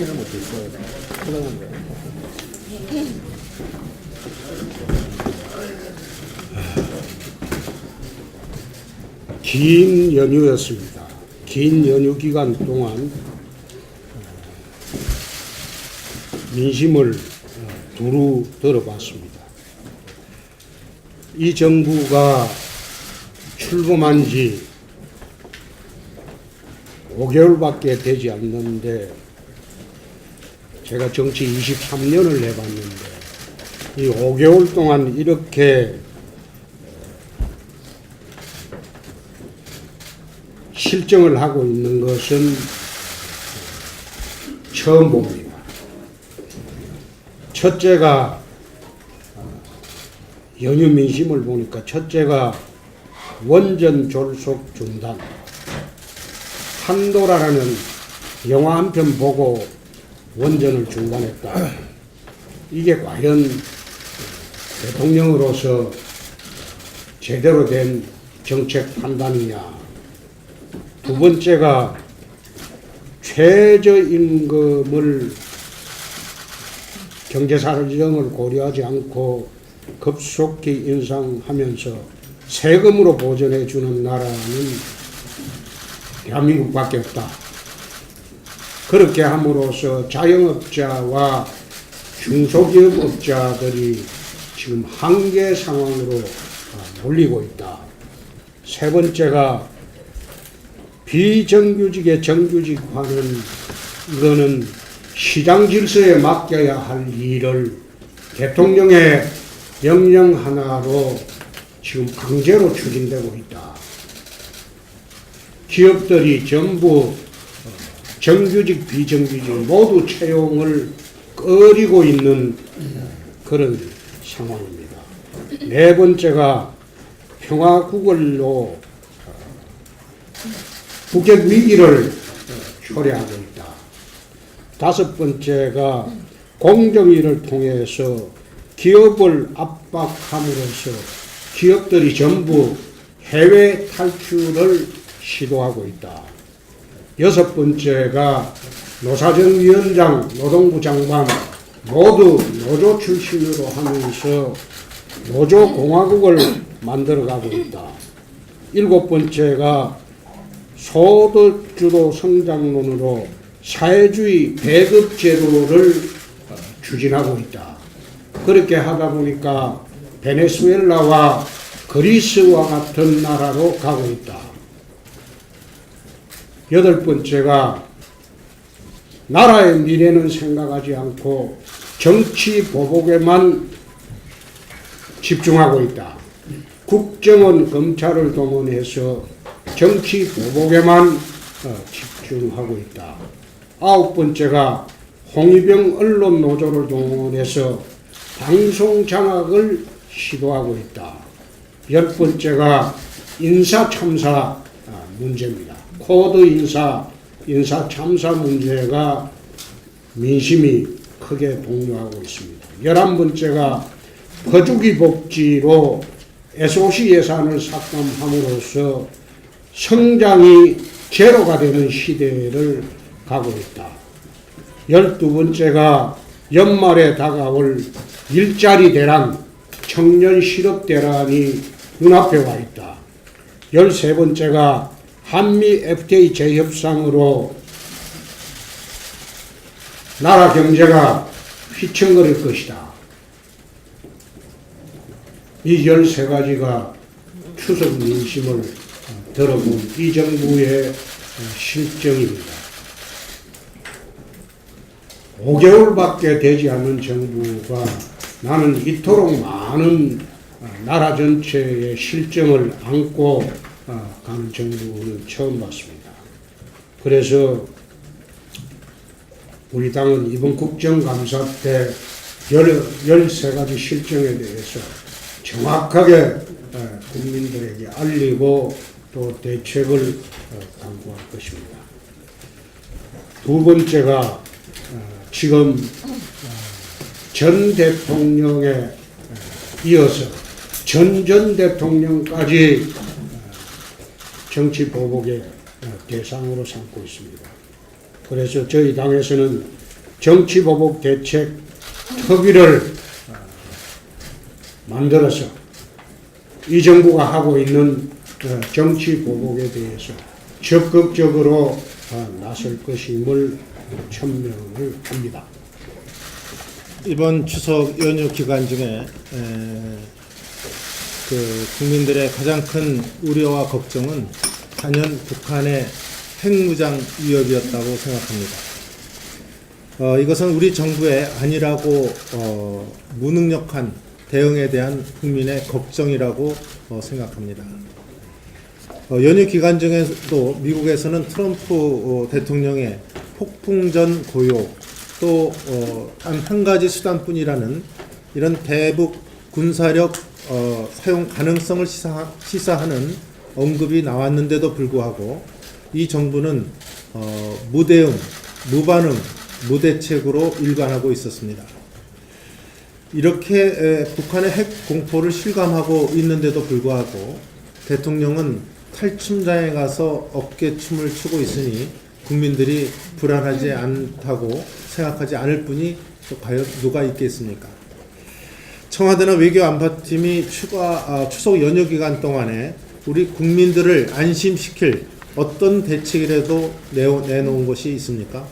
확인을 못했어요. 그러는 거예요. 긴 연휴였습니다. 긴 연휴 기간 동안 민심을 두루 들어봤습니다. 이 정부가 출범한 지 5개월밖에 되지 않는데 제가 정치 23년을 해봤는데 이 5개월 동안 이렇게 실정을 하고 있는 것은 처음 봅니다. 첫째가 연휴 민심을 보니까 첫째가 원전 졸속 중단, 판도라라는 영화 한 편 보고 원전을 중단했다. 이게 과연 대통령으로서 제대로 된 정책 판단이냐. 두 번째가 최저임금을 경제사정을 고려하지 않고 급속히 인상하면서 세금으로 보전해 주는 나라는 대한민국밖에 없다. 그렇게 함으로써 자영업자와 중소기업업자들이 지금 한계 상황으로 몰리고 있다. 세 번째가 비정규직의 정규직화는 이거는 시장 질서에 맡겨야 할 일을 대통령의 명령 하나로 지금 강제로 추진되고 있다. 기업들이 전부 정규직, 비정규직 모두 채용을 꺼리고 있는 그런 상황입니다. 네 번째가 평화구걸로 국격 위기를 초래하고 있다. 다섯 번째가 공정위를 통해서 기업을 압박함으로써 기업들이 전부 해외 탈출을 시도하고 있다. 여섯 번째가 노사정 위원장, 노동부 장관 모두 노조 출신으로 하면서 노조공화국을 만들어가고 있다. 일곱 번째가 소득주도 성장론으로 사회주의 배급 제도를 추진하고 있다. 그렇게 하다 보니까 베네수엘라와 그리스와 같은 나라로 가고 있다. 여덟 번째가 나라의 미래는 생각하지 않고 정치 보복에만 집중하고 있다. 국정원, 검찰을 동원해서 정치 보복에만 집중하고 있다. 아홉 번째가 홍위병 언론 노조를 동원해서 방송 장악을 시도하고 있다. 열 번째가 인사 참사 문제입니다. 코드 인사 참사 문제가 민심이 크게 동요하고 있습니다. 11번째가 거주기 복지로 SOC 예산을 삭감함으로써 성장이 제로가 되는 시대를 가고 있다. 12번째가 연말에 다가올 일자리 대란, 청년 실업 대란이 눈앞에 와 있다. 13번째가 한미 FTA 재협상으로 나라 경제가 휘청거릴 것이다. 이 13가지가 추석 민심을 들어본 이 정부의 실정입니다. 5개월밖에 되지 않은 정부가 나는 이토록 많은 나라 전체의 실정을 안고 가는 정부는 처음 봤습니다. 그래서 우리 당은 이번 국정감사 때 13가지 실정에 대해서 정확하게 국민들에게 알리고 또 대책을 강구할 것입니다. 두 번째가 지금 전 대통령에 이어서 전 대통령까지 정치 보복의 대상으로 삼고 있습니다. 그래서 저희 당에서는 정치보복 대책 특위를 만들어서 이 정부가 하고 있는 정치보복에 대해서 적극적으로 나설 것임을 천명을 합니다. 이번 추석 연휴 기간 중에 국민들의 가장 큰 우려와 걱정은 단연 북한의 핵무장 위협이었다고 생각합니다. 이것은 우리 정부의 안일하고 무능력한 대응에 대한 국민의 걱정이라고 생각합니다. 연휴 기간 중에도 미국에서는 트럼프 대통령의 폭풍전 고요 또 한 가지 수단뿐이라는 이런 대북 군사력 사용 가능성을 시사하는 언급이 나왔는데도 불구하고 이 정부는 무대응, 무반응, 무대책으로 일관하고 있었습니다. 이렇게 북한의 핵 공포를 실감하고 있는데도 불구하고 대통령은 탈춤장에 가서 어깨춤을 추고 있으니 국민들이 불안하지 않다고 생각하지 않을 뿐이 또 과연 누가 있겠습니까? 청와대나 외교안보팀이 추석 연휴 기간 동안에 우리 국민들을 안심시킬 어떤 대책이라도 내놓은 것이 있습니까?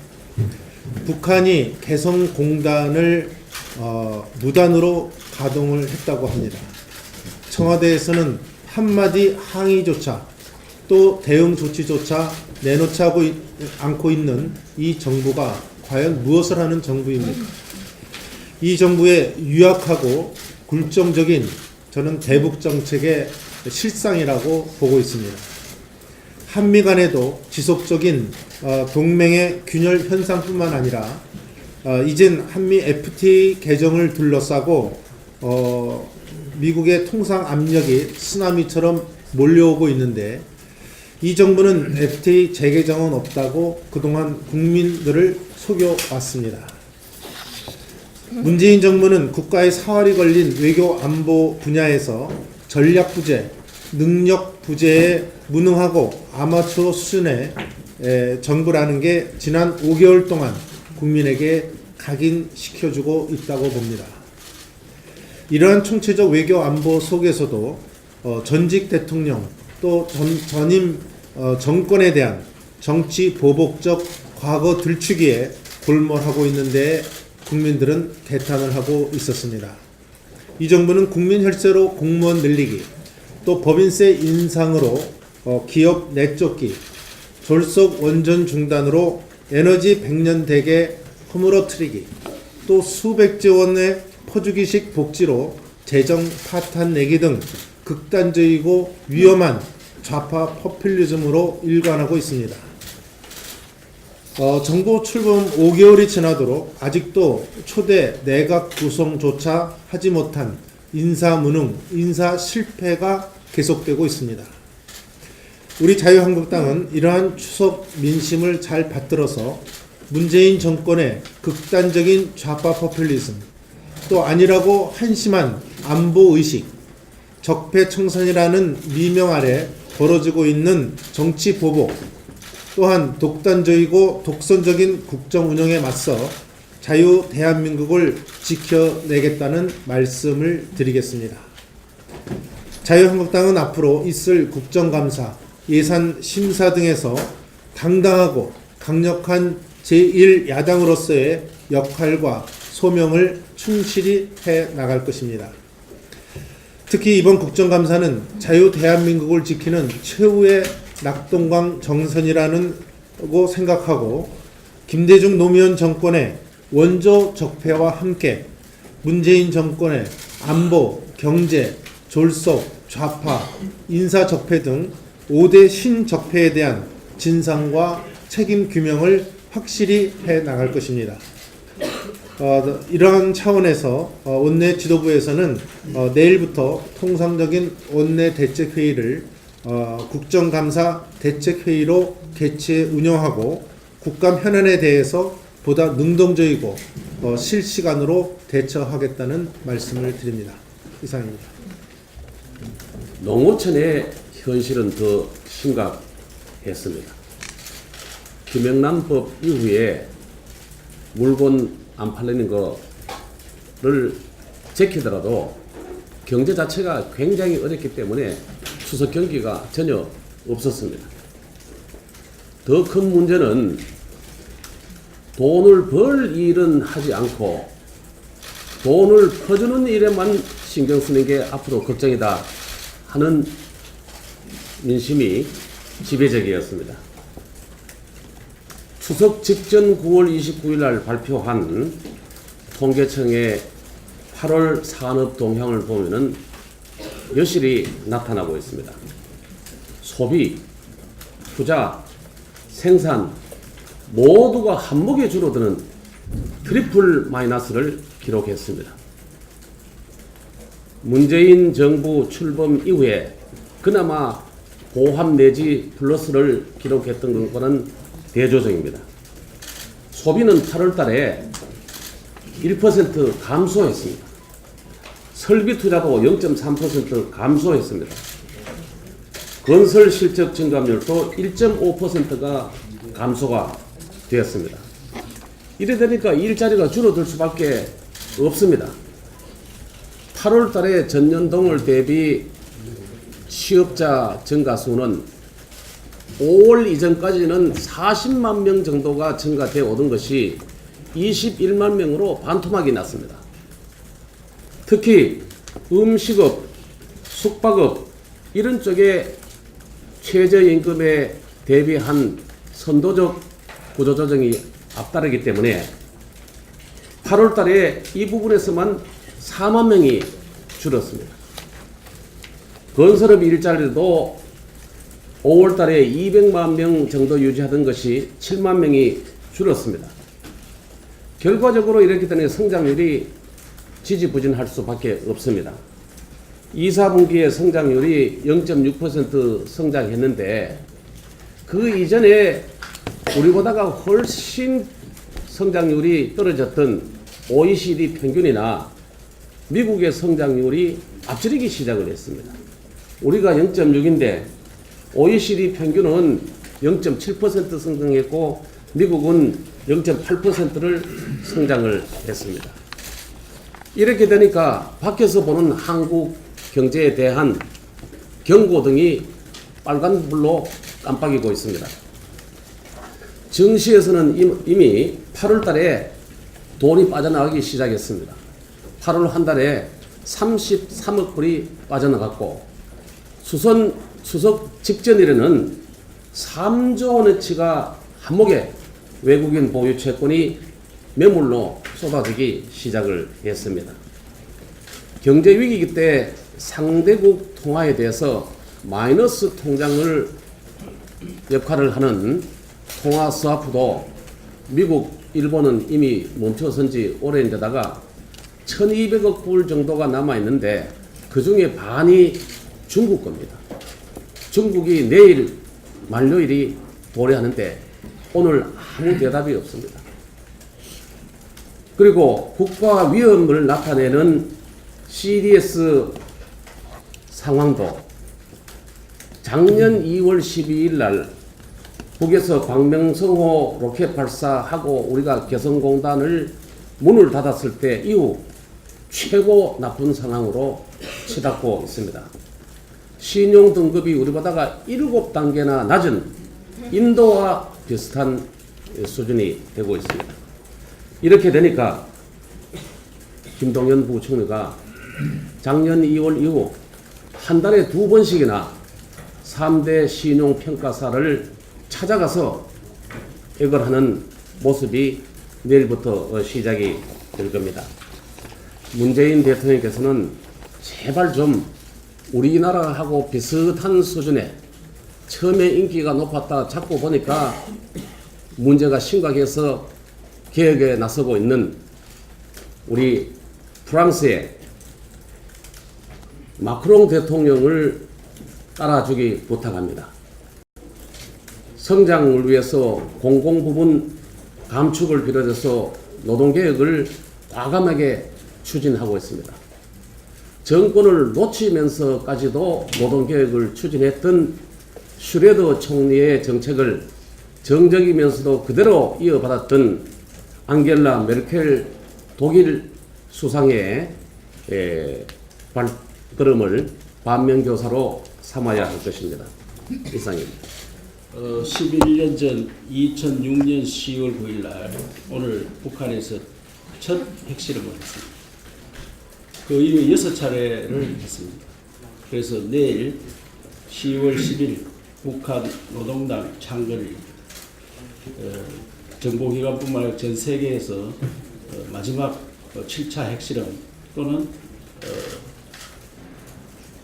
북한이 개성공단을 무단으로 가동을 했다고 합니다. 청와대에서는 한마디 항의조차 또 대응 조치조차 내놓지 않고 있는 이 정부가 과연 무엇을 하는 정부입니까? 이 정부의 유약하고 굴종적인 저는 대북 정책의 실상이라고 보고 있습니다. 한미 간에도 지속적인 동맹의 균열 현상뿐만 아니라 이젠 한미 FTA 개정을 둘러싸고 미국의 통상 압력이 쓰나미처럼 몰려오고 있는데 이 정부는 FTA 재개정은 없다고 그동안 국민들을 속여왔습니다. 문재인 정부는 국가의 사활이 걸린 외교 안보 분야에서 전략 부재, 능력 부재에 무능하고 아마추어 수준의 정부라는 게 지난 5개월 동안 국민에게 각인시켜주고 있다고 봅니다. 이러한 총체적 외교 안보 속에서도 전직 대통령 또 전임 정권에 대한 정치 보복적 과거 들추기에 골몰하고 있는데 국민들은 개탄을 하고 있었습니다. 이 정부는 국민 혈세로 공무원 늘리기, 또 법인세 인상으로 기업 내쫓기, 졸속 원전 중단으로 에너지 100년 대계 허물어뜨리기, 또 수백조 원의 퍼주기식 복지로 재정 파탄 내기 등 극단적이고 위험한 좌파 포퓰리즘으로 일관하고 있습니다. 정부 출범 5개월이 지나도록 아직도 초대 내각 구성조차 하지 못한 인사무능, 인사 실패가 계속되고 있습니다. 우리 자유한국당은 이러한 추석 민심을 잘 받들어서 문재인 정권의 극단적인 좌파 포퓰리즘, 또 아니라고 한심한 안보의식, 적폐청산이라는 미명 아래 벌어지고 있는 정치 보복, 또한 독단적이고 독선적인 국정 운영에 맞서 자유 대한민국을 지켜내겠다는 말씀을 드리겠습니다. 자유한국당은 앞으로 있을 국정감사, 예산심사 등에서 당당하고 강력한 제1야당으로서의 역할과 소명을 충실히 해 나갈 것입니다. 특히 이번 국정감사는 자유 대한민국을 지키는 최후의 낙동강 정선이라고 생각하고 김대중 노무현 정권의 원조 적폐와 함께 문재인 정권의 안보, 경제, 졸속, 좌파, 인사 적폐 등 5대 신적폐에 대한 진상과 책임 규명을 확실히 해 나갈 것입니다. 이러한 차원에서 원내 지도부에서는 내일부터 통상적인 원내 대책회의를 국정감사 대책회의로 개최 운영하고 국감 현안에 대해서 보다 능동적이고 실시간으로 대처하겠다는 말씀을 드립니다. 이상입니다. 농어촌의 현실은 더 심각했습니다. 김영란법 이후에 물건 안 팔리는 거를 제키더라도 경제 자체가 굉장히 어렵기 때문에 추석 경기가 전혀 없었습니다. 더 큰 문제는 돈을 벌 일은 하지 않고 돈을 퍼주는 일에만 신경 쓰는 게 앞으로 걱정이다 하는 민심이 지배적이었습니다. 추석 직전 9월 29일 날 발표한 통계청의 8월 산업 동향을 보면은 여실히 나타나고 있습니다. 소비, 투자, 생산 모두가 한목에 줄어드는 트리플 마이너스를 기록했습니다. 문재인 정부 출범 이후에 그나마 보합 내지 플러스를 기록했던 것과는 대조적입니다. 소비는 8월 달에 1% 감소했습니다. 설비 투자도 0.3% 감소했습니다. 건설 실적 증감률도 1.5%가 감소가 되었습니다. 이래 되니까 일자리가 줄어들 수밖에 없습니다. 8월 달에 전년동월 대비 취업자 증가 수는 5월 이전까지는 40만 명 정도가 증가되어 오던 것이 21만 명으로 반토막이 났습니다. 특히 음식업, 숙박업 이런 쪽에 최저임금에 대비한 선도적 구조조정이 앞다르기 때문에 8월 달에 이 부분에서만 4만 명이 줄었습니다. 건설업 일자리도 5월 달에 200만 명 정도 유지하던 것이 7만 명이 줄었습니다. 결과적으로 이렇기 때문에 성장률이 지지부진할 수밖에 없습니다. 2, 4분기에 성장률이 0.6% 성장했는데 그 이전에 우리보다가 훨씬 성장률이 떨어졌던 OECD 평균이나 미국의 성장률이 앞지르기 시작을 했습니다. 우리가 0.6인데 OECD 평균은 0.7% 성장했고 미국은 0.8%를 성장을 했습니다. 이렇게 되니까 밖에서 보는 한국 경제에 대한 경고등이 빨간불로 깜빡이고 있습니다. 증시에서는 이미 8월 달에 돈이 빠져나가기 시작했습니다. 8월 한 달에 33억 불이 빠져나갔고 추석 직전일에는 3조 원어치가 한목에 외국인 보유 채권이 매물로 쏟아지기 시작을 했습니다. 경제 위기기 때 상대국 통화에 대해서 마이너스 통장을 역할을 하는 통화 스와프도 미국, 일본은 이미 멈춰선 지 오래인데다가 1200억 불 정도가 남아있는데 그 중에 반이 중국 겁니다. 중국이 내일 만료일이 도래하는데 오늘 아무 대답이 없습니다. 그리고 국가 위험을 나타내는 CDS 상황도 작년 2월 12일 날 북에서 광명성호 로켓 발사하고 우리가 개성공단을 문을 닫았을 때 이후 최고 나쁜 상황으로 치닫고 있습니다. 신용 등급이 우리보다가 7단계나 낮은 인도와 비슷한 수준이 되고 있습니다. 이렇게 되니까 김동연 부총리가 작년 2월 이후 한 달에 2번씩이나 3대 신용평가사를 찾아가서 애걸하는 모습이 내일부터 시작이 될 겁니다. 문재인 대통령께서는 제발 좀 우리나라하고 비슷한 수준의 처음에 인기가 높았다 자꾸 보니까 문제가 심각해서 개혁에 나서고 있는 우리 프랑스의 마크롱 대통령을 따라주기 부탁합니다. 성장을 위해서 공공부문 감축을 비롯해서 노동개혁을 과감하게 추진하고 있습니다. 정권을 놓치면서까지도 노동개혁을 추진했던 슈레더 총리의 정책을 정적이면서도 그대로 이어받았던 앙겔라 메르켈 독일 수상의 발걸음을 반면교사로 삼아야 할 것입니다. 이상입니다. 11년 전 2006년 10월 9일 날 오늘 북한에서 첫 핵실험을 했습니다. 그 이후에 6차례를 했습니다. 그래서 내일 10월 10일 북한 노동당 창건일 정보기관뿐만 아니라 전 세계에서 마지막 7차 핵실험 또는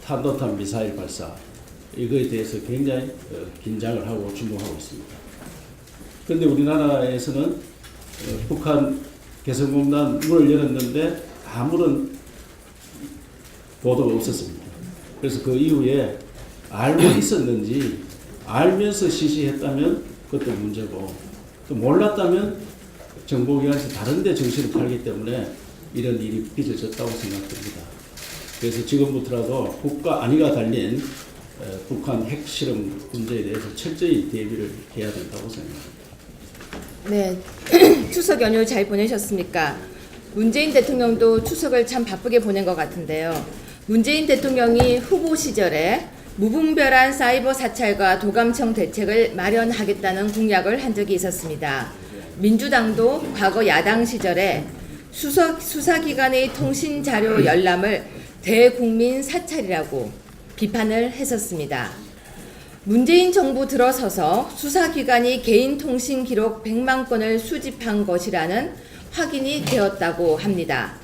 탄도탄 미사일 발사 이거에 대해서 굉장히 긴장을 하고 주목하고 있습니다. 그런데 우리나라에서는 북한 개성공단 문을 열었는데 아무런 보도가 없었습니다. 그래서 그 이후에 알고 있었는지 알면서 시시했다면 그것도 문제고 또 몰랐다면 정보기관에서 다른 데 정신을 팔기 때문에 이런 일이 빚어졌다고 생각됩니다. 그래서 지금부터라도 국가 안위가 달린 북한 핵실험 문제에 대해서 철저히 대비를 해야 된다고 생각합니다. 네, 추석 연휴 잘 보내셨습니까? 문재인 대통령도 추석을 참 바쁘게 보낸 것 같은데요. 문재인 대통령이 후보 시절에 무분별한 사이버 사찰과 도감청 대책을 마련하겠다는 공약을 한 적이 있었습니다. 민주당도 과거 야당 시절에 수사기관의 통신자료 열람을 대국민 사찰이라고 비판을 했었습니다. 문재인 정부 들어서서 수사기관이 개인 통신 기록 100만 건을 수집한 것이라는 확인이 되었다고 합니다.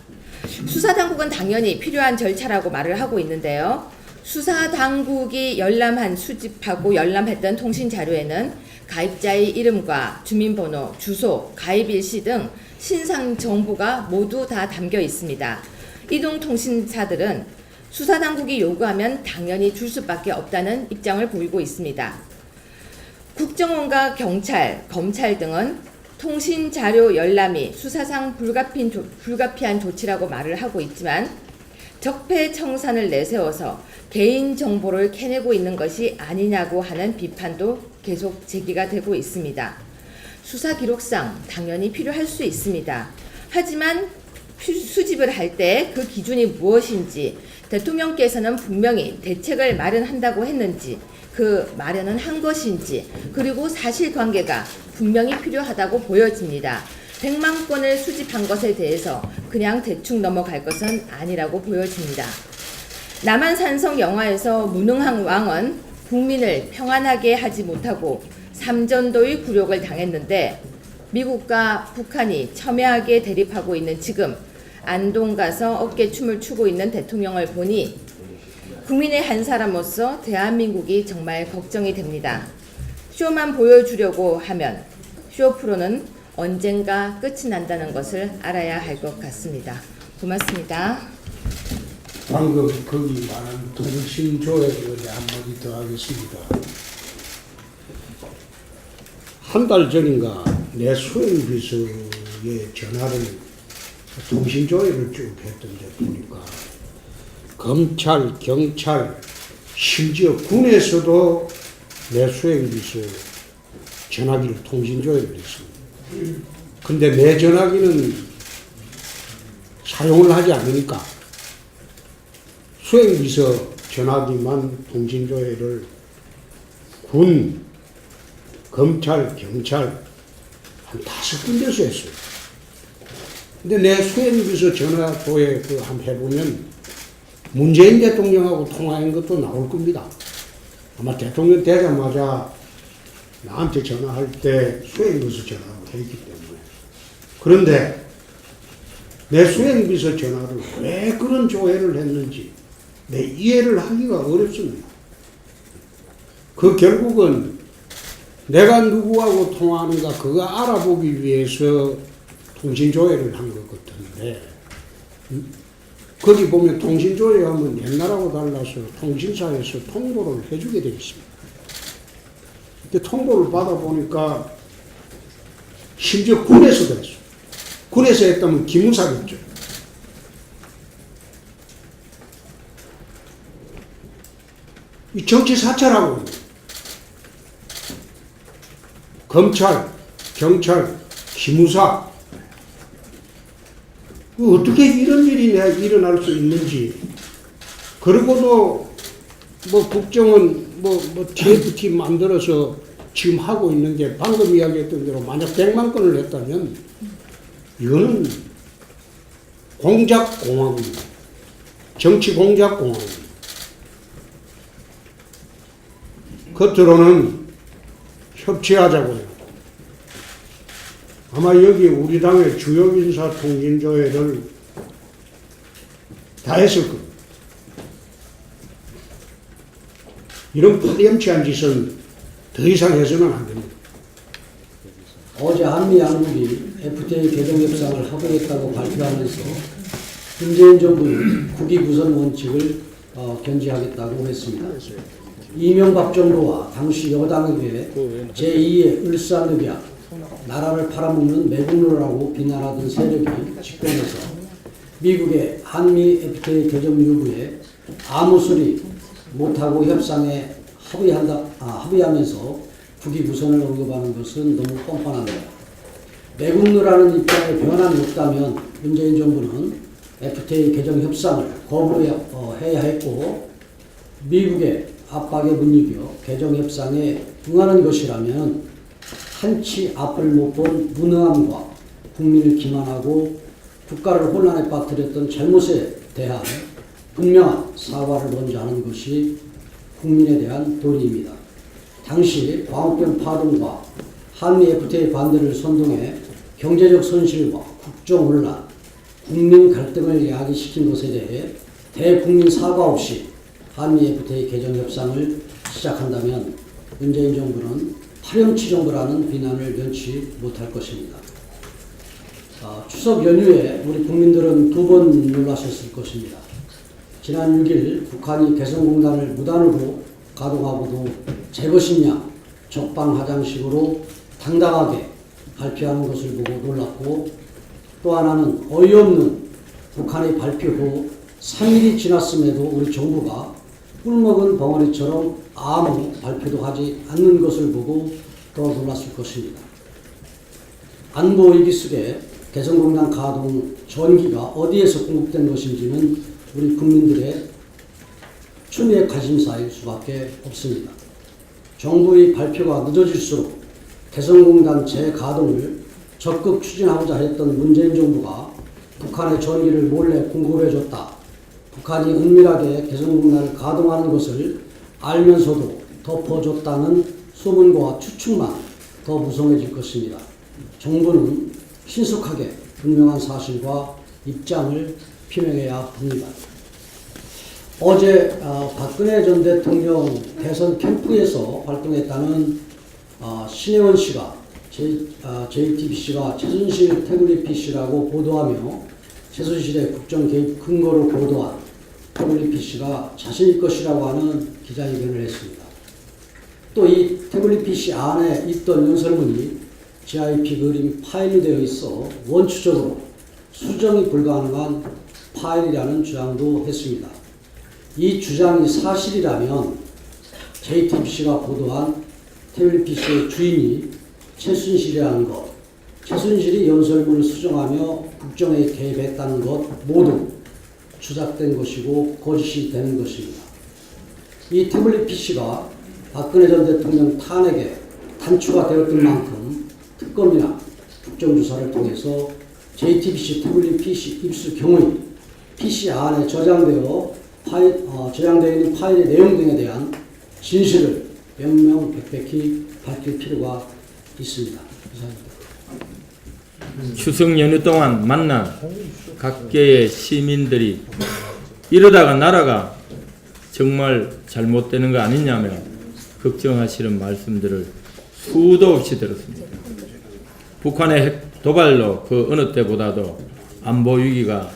수사당국은 당연히 필요한 절차라고 말을 하고 있는데요. 수사당국이 수집하고 열람했던 통신자료에는 가입자의 이름과 주민번호, 주소, 가입일시 등 신상 정보가 모두 다 담겨 있습니다. 이동통신사들은 수사당국이 요구하면 당연히 줄 수밖에 없다는 입장을 보이고 있습니다. 국정원과 경찰, 검찰 등은 통신자료 열람이 수사상 불가피한 조치라고 말을 하고 있지만 적폐청산을 내세워서 개인정보를 캐내고 있는 것이 아니냐고 하는 비판도 계속 제기가 되고 있습니다. 수사기록상 당연히 필요할 수 있습니다. 하지만 수집을 할 때 그 기준이 무엇인지 대통령께서는 분명히 대책을 마련한다고 했는지 그 마련은 한 것인지 그리고 사실관계가 분명히 필요하다고 보여집니다. 100만 건을 수집한 것에 대해서 그냥 대충 넘어갈 것은 아니라고 보여집니다. 남한산성 영화에서 무능한 왕은 국민을 평안하게 하지 못하고 삼전도의 굴욕을 당했는데 미국과 북한이 첨예하게 대립하고 있는 지금 안동 가서 어깨춤을 추고 있는 대통령을 보니 국민의 한 사람으로서 대한민국이 정말 걱정이 됩니다. 쇼만 보여주려고 하면 쇼 프로는 언젠가 끝이 난다는 것을 알아야 할 것 같습니다. 고맙습니다. 방금 거기 말한 통신조에 대해 한마디 더 하겠습니다. 한 달 전인가 내 수행비서의 전화를 통신조회를 쭉 했던데 보니까 검찰, 경찰, 심지어 군에서도 내 수행비서 전화기를 통신조회를 했습니다. 근데 내 전화기는 사용을 하지 않으니까 수행비서 전화기만 통신조회를 군, 검찰, 경찰 한 5군데서 했어요. 근데 내 수행비서 전화조회 한번 해보면 문재인 대통령하고 통화한 것도 나올 겁니다. 아마 대통령 되자마자 나한테 전화할 때 수행비서 전화로 했기 때문에. 그런데 내 수행비서 전화를 왜 그런 조회를 했는지 내 이해를 하기가 어렵습니다. 그 결국은 내가 누구하고 통화하는가 그거 알아보기 위해서 통신조회를 한 것 같은데 거기 보면 통신조회하면 옛날하고 달라서 통신사에서 통보를 해주게 되어 있습니다. 근데 통보를 받아보니까 심지어 군에서도 했어요. 군에서 했다면 기무사겠죠. 이 정치 사찰하고 있는 검찰, 경찰, 기무사 어떻게 이런 일이 일어날 수 있는지. 그리고도 뭐 국정은 뭐 TFT 만들어서 지금 하고 있는 게 방금 이야기했던 대로 만약 100만 건을 했다면 이거는 공작 공황입니다. 정치 공작 공황입니다. 겉으로는 협치하자고요. 아마 여기 우리 당의 주요 인사 통진조회를 다 했을 겁니다. 이런 파렴치한 짓은 더 이상 해서는 안 됩니다. 어제 한미 양국이 FTA 개정 협상을 하고있다고 발표하면서 문재인 정부는 국익 우선 원칙을 견지하겠다고 했습니다. 이명박 정부와 당시 여당에게 제2의 을사늑약, 나라를 팔아먹는 매국노라고 비난하던 세력이 집권해서 미국의 한미 FTA 개정 요구에 아무 소리 못하고 협상에 합의하면서 국익 우선을 언급하는 것은 너무 뻔뻔합니다. 매국노라는 입장에 변함이 없다면 문재인 정부는 FTA 개정 협상을 거부해야 했고, 미국의 압박에 못 이겨 개정 협상에 응하는 것이라면 한치 앞을 못 본 무능함과 국민을 기만하고 국가를 혼란에 빠뜨렸던 잘못에 대한 분명한 사과를 먼저 하는 것이 국민에 대한 도리입니다. 당시 광우병 파동과 한미 FTA 반대를 선동해 경제적 손실과 국정 혼란, 국민 갈등을 야기시킨 것에 대해 대국민 사과 없이 한미 FTA 개정 협상을 시작한다면 문재인 정부는 파렴치 정부라는 비난을 면치 못할 것입니다. 추석 연휴에 우리 국민들은 두 번 놀라셨을 것입니다. 지난 6일 북한이 개성공단을 무단으로 가동하고도 제 것이냐 적방하장식으로 당당하게 발표하는 것을 보고 놀랐고, 또 하나는 어이없는 북한의 발표 후 3일이 지났음에도 우리 정부가 꿀먹은 벙어리처럼 아무 발표도 하지 않는 것을 보고 더 놀랐을 것입니다. 안보 위기 속에 개성공단 가동 전기가 어디에서 공급된 것인지는 우리 국민들의 추미애 관심사일 수밖에 없습니다. 정부의 발표가 늦어질수록 개성공단 재가동을 적극 추진하고자 했던 문재인 정부가 북한의 전기를 몰래 공급해줬다, 북한이 은밀하게 개성공단을 가동하는 것을 알면서도 덮어줬다는 소문과 추측만 더 무성해질 것입니다. 정부는 신속하게 분명한 사실과 입장을 표명해야 합니다. 어제 박근혜 전 대통령 대선 캠프에서 활동했다는 신혜원 씨가 JTBC가 최순실 태블릿 PC라고 보도하며 최순실의 국정 개입 근거로 보도한 태블릿 PC가 자신의 것이라고 하는 기자회견을 했습니다. 또 이 태블릿 PC 안에 있던 연설문이 GIP 그림 파일이 되어 있어 원초적으로 수정이 불가능한 파일이라는 주장도 했습니다. 이 주장이 사실이라면 JTBC가 보도한 태블릿 PC의 주인이 최순실이라는 것, 최순실이 연설문을 수정하며 국정에 개입했다는 것 모두 주작된 것이고 거짓이 되는 것입니다. 이 태블릿 PC가 박근혜 전 대통령 탄핵에 단추가 되었던 만큼 특검이나 국정조사를 통해서 JTBC 태블릿 PC 입수 경우에 PC 안에 저장되어 있는 파일의 내용 등에 대한 진실을 명명백백히 밝힐 필요가 있습니다. 감사합니다. 추석 연휴 동안 만난 각계의 시민들이 이러다가 나라가 정말 잘못되는 거 아니냐며 걱정하시는 말씀들을 수도 없이 들었습니다. 북한의 핵 도발로 그 어느 때보다도 안보 위기가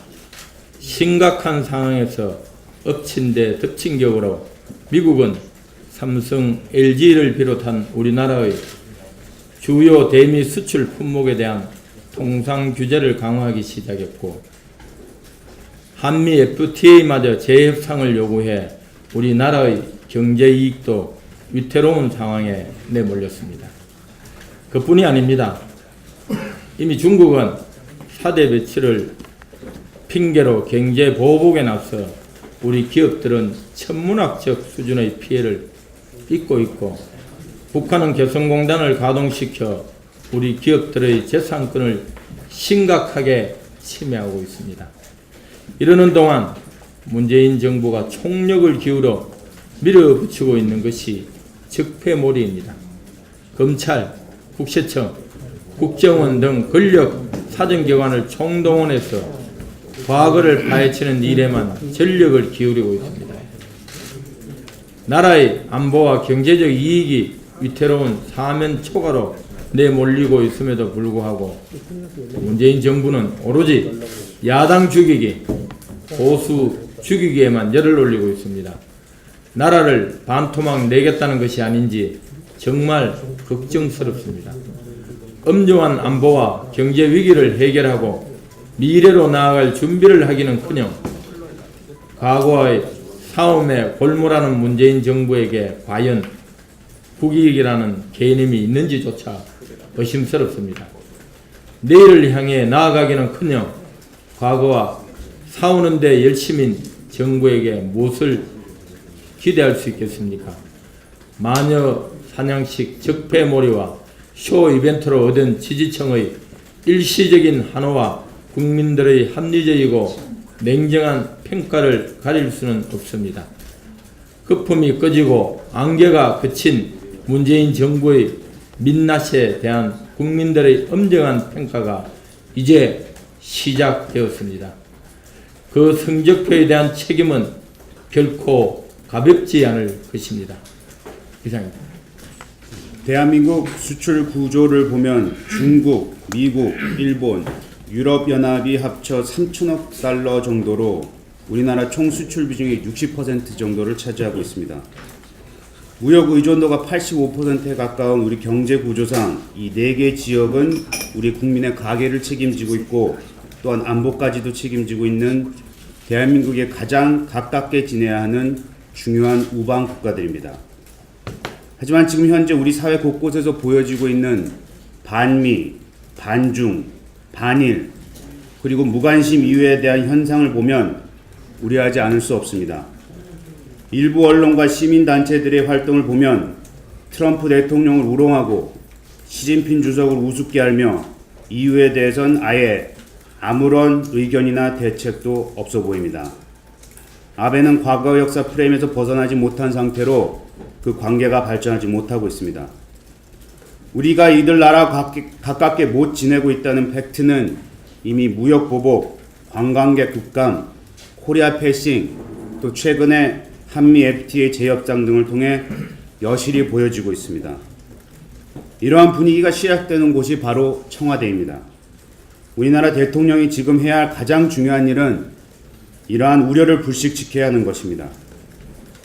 심각한 상황에서 엎친 데 덮친 격으로 미국은 삼성, LG를 비롯한 우리나라의 주요 대미 수출 품목에 대한 통상 규제를 강화하기 시작했고, 한미 FTA마저 재협상을 요구해 우리나라의 경제 이익도 위태로운 상황에 내몰렸습니다. 그뿐이 아닙니다. 이미 중국은 4대 배치를 핑계로 경제 보복에 나서 우리 기업들은 천문학적 수준의 피해를 입고 있고 북한은 개성공단을 가동시켜 우리 기업들의 재산권을 심각하게 침해하고 있습니다. 이러는 동안 문재인 정부가 총력을 기울여 밀어붙이고 있는 것이 적폐몰이입니다. 검찰, 국세청, 국정원 등 권력 사정기관을 총동원해서 과거를 파헤치는 일에만 전력을 기울이고 있습니다. 나라의 안보와 경제적 이익이 위태로운 사면 초과로 내몰리고 있음에도 불구하고 문재인 정부는 오로지 야당 죽이기, 보수 죽이기에만 열을 올리고 있습니다. 나라를 반토막 내겠다는 것이 아닌지 정말 걱정스럽습니다. 엄중한 안보와 경제 위기를 해결하고 미래로 나아갈 준비를 하기는커녕 과거의 싸움에 골몰하는 문재인 정부에게 과연 국익이라는 개념이 있는지조차 의심스럽습니다. 내일을 향해 나아가기는커녕 과거와 싸우는 데 열심인 정부에게 무엇을 기대할 수 있겠습니까? 마녀 사냥식 적폐몰이와 쇼 이벤트로 얻은 지지층의 일시적인 환호와 국민들의 합리적이고 냉정한 평가를 가릴 수는 없습니다. 거품이 꺼지고 안개가 그친 문재인 정부의 민낯에 대한 국민들의 엄정한 평가가 이제 시작되었습니다. 그 성적표에 대한 책임은 결코 가볍지 않을 것입니다. 이상입니다. 대한민국 수출 구조를 보면 중국, 미국, 일본, 유럽연합이 합쳐 3천억 달러 정도로 우리나라 총 수출 비중의 60% 정도를 차지하고 있습니다. 무역 의존도가 85%에 가까운 우리 경제 구조상 이 4개 지역은 우리 국민의 가계를 책임지고 있고 또한 안보까지도 책임지고 있는 대한민국에 가장 가깝게 지내야 하는 중요한 우방 국가들입니다. 하지만 지금 현재 우리 사회 곳곳에서 보여지고 있는 반미, 반중, 반일, 그리고 무관심 이유에 대한 현상을 보면 우려하지 않을 수 없습니다. 일부 언론과 시민단체들의 활동을 보면 트럼프 대통령을 우롱하고 시진핑 주석을 우습게 알며 이유에 대해선 아예 아무런 의견이나 대책도 없어 보입니다. 아베는 과거 역사 프레임에서 벗어나지 못한 상태로 그 관계가 발전하지 못하고 있습니다. 우리가 이들 나라 가깝게 못 지내고 있다는 팩트는 이미 무역 보복, 관광객 국감, 코리아 패싱, 또 최근에 한미 FTA 재협상 등을 통해 여실히 보여지고 있습니다. 이러한 분위기가 시작되는 곳이 바로 청와대입니다. 우리나라 대통령이 지금 해야 할 가장 중요한 일은 이러한 우려를 불식지켜야 하는 것입니다.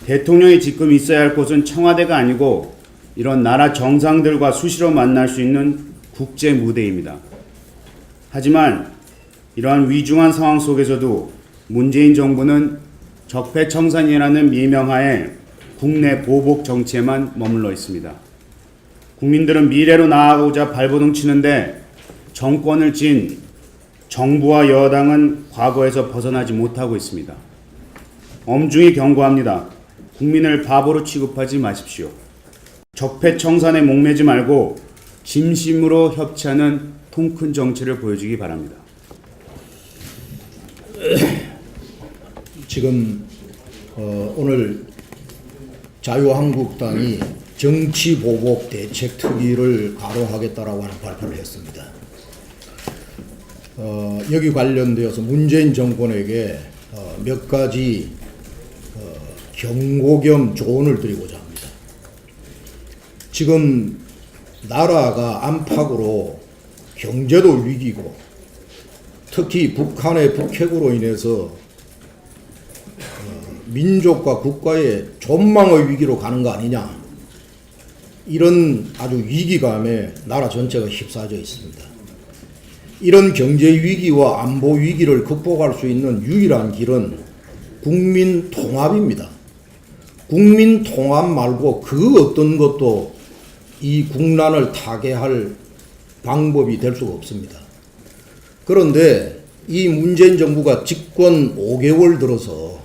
대통령이 지금 있어야 할 곳은 청와대가 아니고 이런 나라 정상들과 수시로 만날 수 있는 국제 무대입니다. 하지만 이러한 위중한 상황 속에서도 문재인 정부는 적폐청산이라는 미명하에 국내 보복 정치에만 머물러 있습니다. 국민들은 미래로 나아가고자 발버둥 치는데 정권을 쥔 정부와 여당은 과거에서 벗어나지 못하고 있습니다. 엄중히 경고합니다. 국민을 바보로 취급하지 마십시오. 적폐청산에 목매지 말고 진심으로 협치하는 통큰 정치를 보여주기 바랍니다. 지금 오늘 자유한국당이 정치보복 대책특위를 가동하겠다라고 하는 발표를 했습니다. 여기 관련되어서 문재인 정권에게 몇 가지 경고 겸 조언을 드리고자 합니다. 지금 나라가 안팎으로 경제도 위기고 특히 북한의 북핵으로 인해서 민족과 국가의 존망의 위기로 가는 거 아니냐, 이런 아주 위기감에 나라 전체가 휩싸여 있습니다. 이런 경제 위기와 안보 위기를 극복할 수 있는 유일한 길은 국민 통합입니다. 국민 통합 말고 그 어떤 것도 이 국난을 타개할 방법이 될 수가 없습니다. 그런데 이 문재인 정부가 집권 5개월 들어서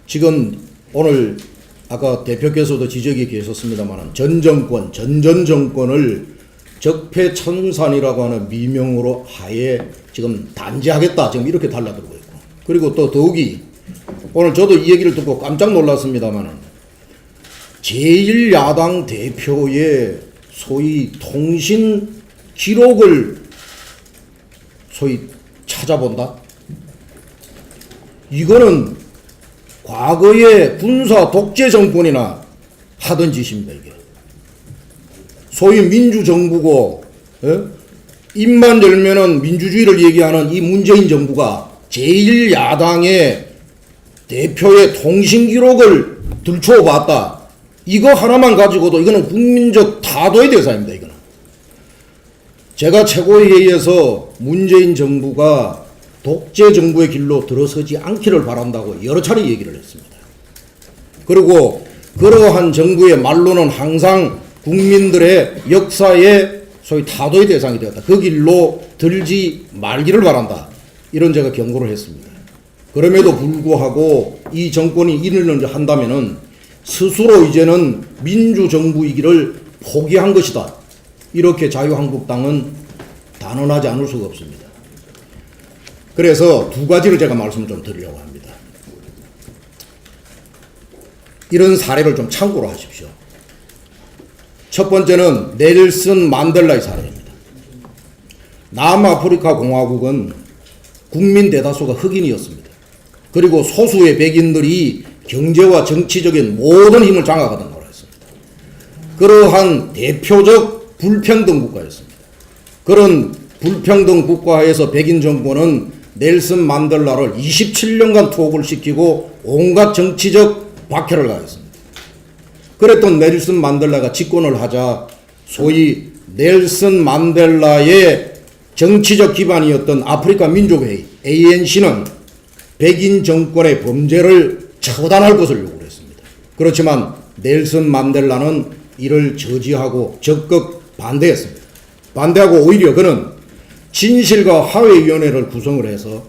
지금 오늘 아까 대표께서도 지적이 계셨습니다만 전 정권, 전전 정권을 적폐청산이라고 하는 미명으로 하에 지금 단죄하겠다 지금 이렇게 달라들고 있고, 그리고 또 더욱이 오늘 저도 이 얘기를 듣고 깜짝 놀랐습니다만 제1야당 대표의 소위 통신 기록을 소위 찾아본다? 이거는 과거의 군사 독재 정권이나 하던 짓입니다. 이게 소위 민주정부고, 입만 열면은 민주주의를 얘기하는 이 문재인 정부가 제1야당의 대표의 통신 기록을 들춰봤다. 이거 하나만 가지고도 이거는 국민적 타도의 대상입니다. 이거는 제가 최고회의에서 문재인 정부가 독재 정부의 길로 들어서지 않기를 바란다고 여러 차례 얘기를 했습니다. 그리고 그러한 정부의 말로는 항상 국민들의 역사의 소위 타도의 대상이 되었다. 그 길로 들지 말기를 바란다. 이런 제가 경고를 했습니다. 그럼에도 불구하고 이 정권이 이를 한다면은 스스로 이제는 민주정부이기를 포기한 것이다. 이렇게 자유한국당은 단언하지 않을 수가 없습니다. 그래서 두 가지를 제가 말씀을 좀 드리려고 합니다. 이런 사례를 좀 참고로 하십시오. 첫 번째는 넬슨 만델라의 사례입니다. 남아프리카 공화국은 국민 대다수가 흑인이었습니다. 그리고 소수의 백인들이 경제와 정치적인 모든 힘을 장악하던 나라였습니다. 그러한 대표적 불평등 국가였습니다. 그런 불평등 국가에서 백인 정권은 넬슨 만델라를 27년간 투옥을 시키고 온갖 정치적 박해를 가했습니다. 그랬던 넬슨 만델라가 집권을 하자 소위 넬슨 만델라의 정치적 기반이었던 아프리카 민족회의 ANC는 백인 정권의 범죄를 처단할 것을 요구를 했습니다. 그렇지만 넬슨 만델라는 이를 저지하고 적극 반대했습니다. 반대하고 오히려 그는 진실과 화해위원회를 구성을 해서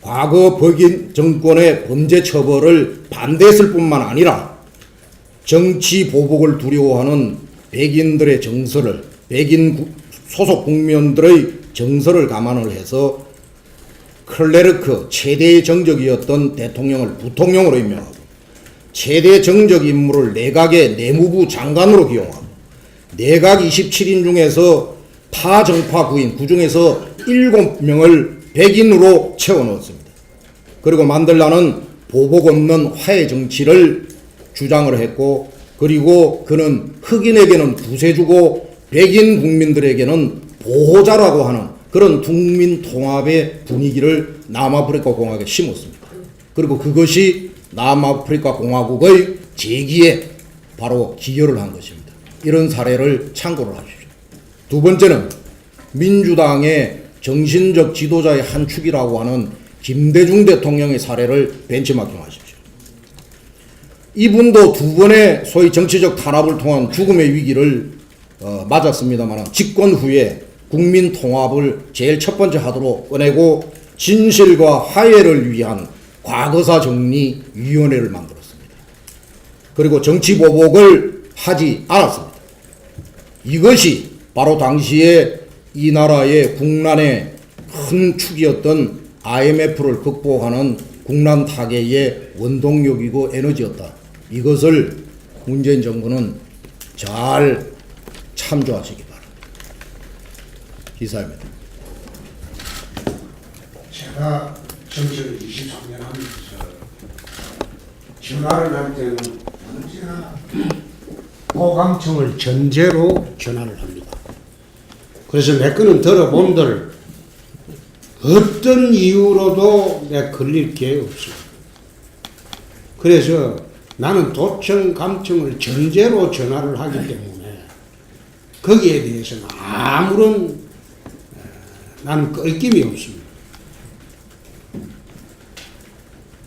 과거 백인 정권의 범죄 처벌을 반대했을 뿐만 아니라 정치 보복을 두려워하는 백인들의 정서를, 백인 소속 국민들의 정서를 감안을 해서 클레르크 최대의 정적이었던 대통령을 부통령으로 임명하고 최대 정적 인물을 내각의 내무부 장관으로 기용하고 내각 27인 중에서 타정파 구인 그중에서 7명을 백인으로 채워넣었습니다. 그리고 만델라는 보복 없는 화해 정치를 주장을 했고, 그리고 그는 흑인에게는 구세 주고 백인 국민들에게는 보호자라고 하는 그런 국민 통합의 분위기를 남아프리카 공화국에 심었습니다. 그리고 그것이 남아프리카 공화국의 재기에 바로 기여를 한 것입니다. 이런 사례를 참고를 하십시오. 두 번째는 민주당의 정신적 지도자의 한 축이라고 하는 김대중 대통령의 사례를 벤치마킹 하십시오. 이분도 두 번의 소위 정치적 탄압을 통한 죽음의 위기를 맞았습니다만 집권 후에 국민 통합을 제일 첫 번째 하도록 꺼내고 진실과 화해를 위한 과거사 정리위원회를 만들었습니다. 그리고 정치 보복을 하지 않았습니다. 이것이 바로 당시에 이 나라의 국난의 큰 축이었던 IMF를 극복하는 국난 타개의 원동력이고 에너지였다. 이것을 문재인 정부는 잘 참조하시기 바랍니다. 기사입니다. 제가 정치를 23년 하면서 전화를 할 때는 언제나 보강청을 전제로 전화를 합니다. 그래서 내 거는 들어본들 어떤 이유로도 내 걸릴 게 없어요. 그래서 나는 도청, 감청을 전제로 전화를 하기 때문에 거기에 대해서는 아무런 나는 껄낌이 없습니다.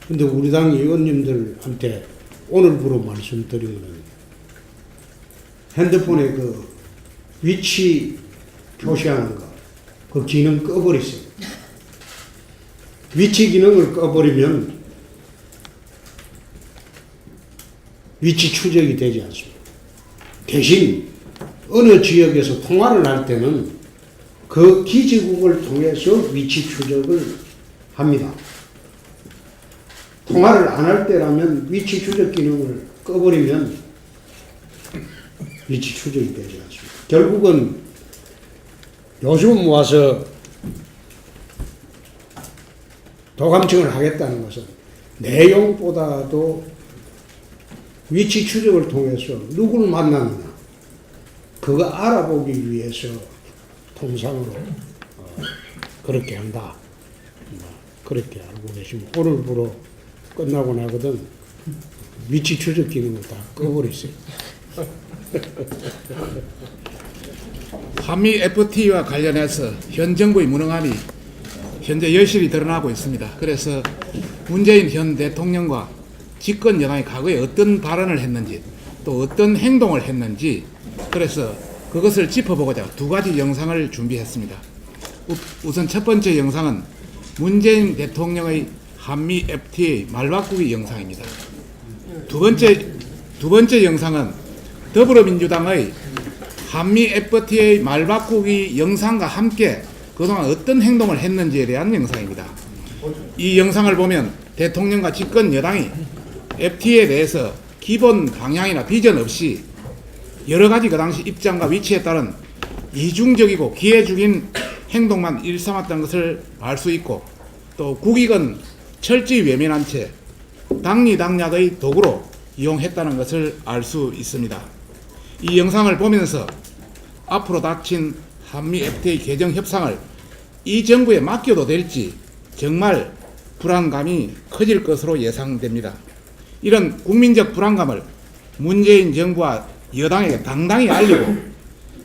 근데 우리 당 의원님들한테 오늘부로 말씀드리면 핸드폰에 그 위치 표시하는 거, 그 기능 꺼버리세요. 위치 기능을 꺼버리면 위치 추적이 되지 않습니다. 대신 어느 지역에서 통화를 할 때는 그 기지국을 통해서 위치 추적을 합니다. 통화를 안 할 때라면 위치 추적 기능을 꺼버리면 위치 추적이 되지 않습니다. 결국은 요즘 와서 도감청을 하겠다는 것은 내용보다도 위치 추적을 통해서 누구를 만나느냐 그거 알아보기 위해서 통상으로 그렇게 한다. 그렇게 알고 계시면 오늘부로 끝나고 나거든 위치 추적 기능을 다 꺼버리세요. 한미 FTA와 관련해서 현 정부의 무능함이 현재 여실히 드러나고 있습니다. 그래서 문재인 현 대통령과 집권 여당이 과거에 어떤 발언을 했는지 또 어떤 행동을 했는지 그래서 그것을 짚어보고자 두 가지 영상을 준비했습니다. 우선 첫 번째 영상은 문재인 대통령의 한미 FTA 말바꾸기 영상입니다. 두 번째 영상은 더불어민주당의 한미 FTA 말바꾸기 영상과 함께 그동안 어떤 행동을 했는지에 대한 영상입니다. 이 영상을 보면 대통령과 집권 여당이 FTA에 대해서 기본 방향이나 비전 없이 여러 가지 그 당시 입장과 위치에 따른 이중적이고 기회적인 행동만 일삼았다는 것을 알 수 있고 또 국익은 철저히 외면한 채 당리당략의 도구로 이용했다는 것을 알 수 있습니다. 이 영상을 보면서 앞으로 닥친 한미 FTA 개정 협상을 이 정부에 맡겨도 될지 정말 불안감이 커질 것으로 예상됩니다. 이런 국민적 불안감을 문재인 정부와 여당에게 당당히 알리고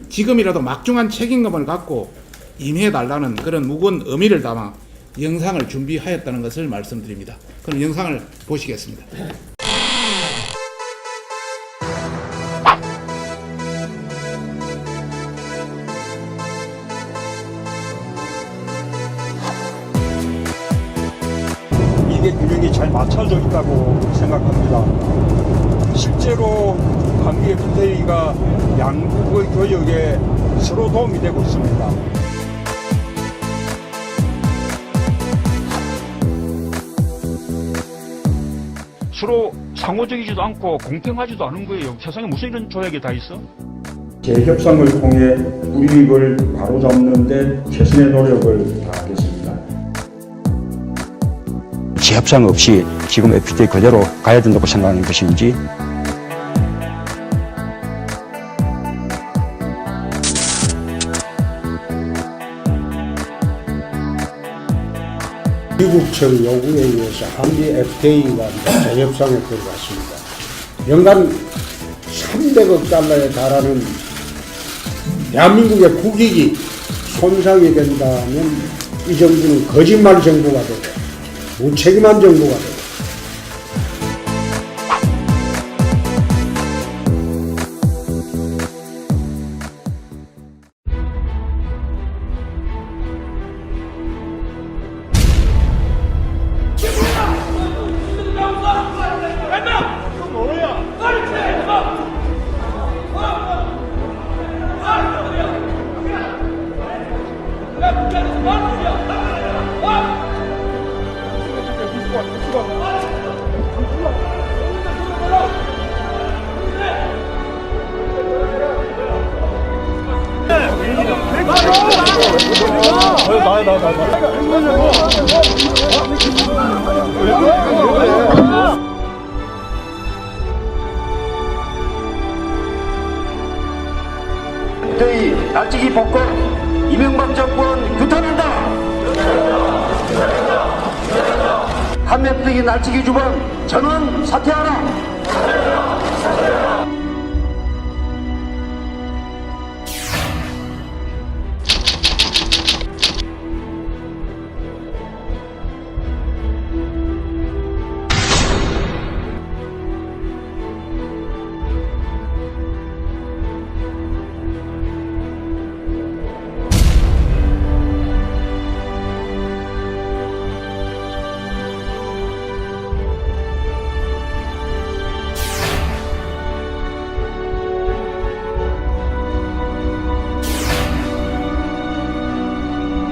지금이라도 막중한 책임감을 갖고 임해달라는 그런 무거운 의미를 담아 영상을 준비하였다는 것을 말씀드립니다. 그럼 영상을 보시겠습니다. 이게 균형이 잘 맞춰져 있다고 생각합니다. 실제로 한미 FTA가 양국의 교역에 서로 도움이 되고 있습니다. 서로 상호적이지도 않고 공평하지도 않은 거예요. 세상에 무슨 이런 조약이 다 있어? 재협상을 통해 불이익을 바로잡는 데 최선의 노력을 다하겠습니다. 재협상 없이 지금 FTA 그대로 가야 된다고 생각하는 것인지 미국청 요구에 의해서 한미 FTA가 재협상에 들어갔습니다. 연간 300억 달러에 달하는 대한민국의 국익이 손상이 된다면 이 정부는 거짓말 정부가 되고 무책임한 정부가 되고 FTA 날치기 복권 이명박 정권 규탄한다. 한미 FTA 날치기 주범 전원 사퇴하라.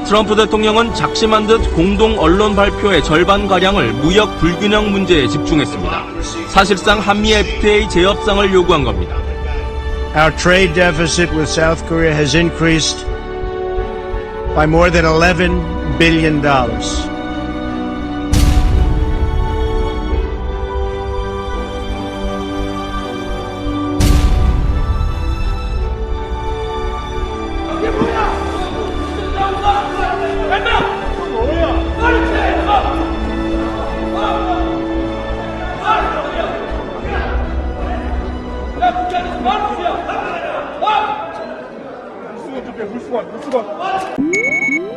트럼프 대통령은 작심한 듯 공동 언론 발표의 절반가량을 무역 불균형 문제에 집중했습니다. 사실상 한미 FTA 재협상을 요구한 겁니다. Our trade deficit with South Korea has increased by more than $11 billion. 물수건.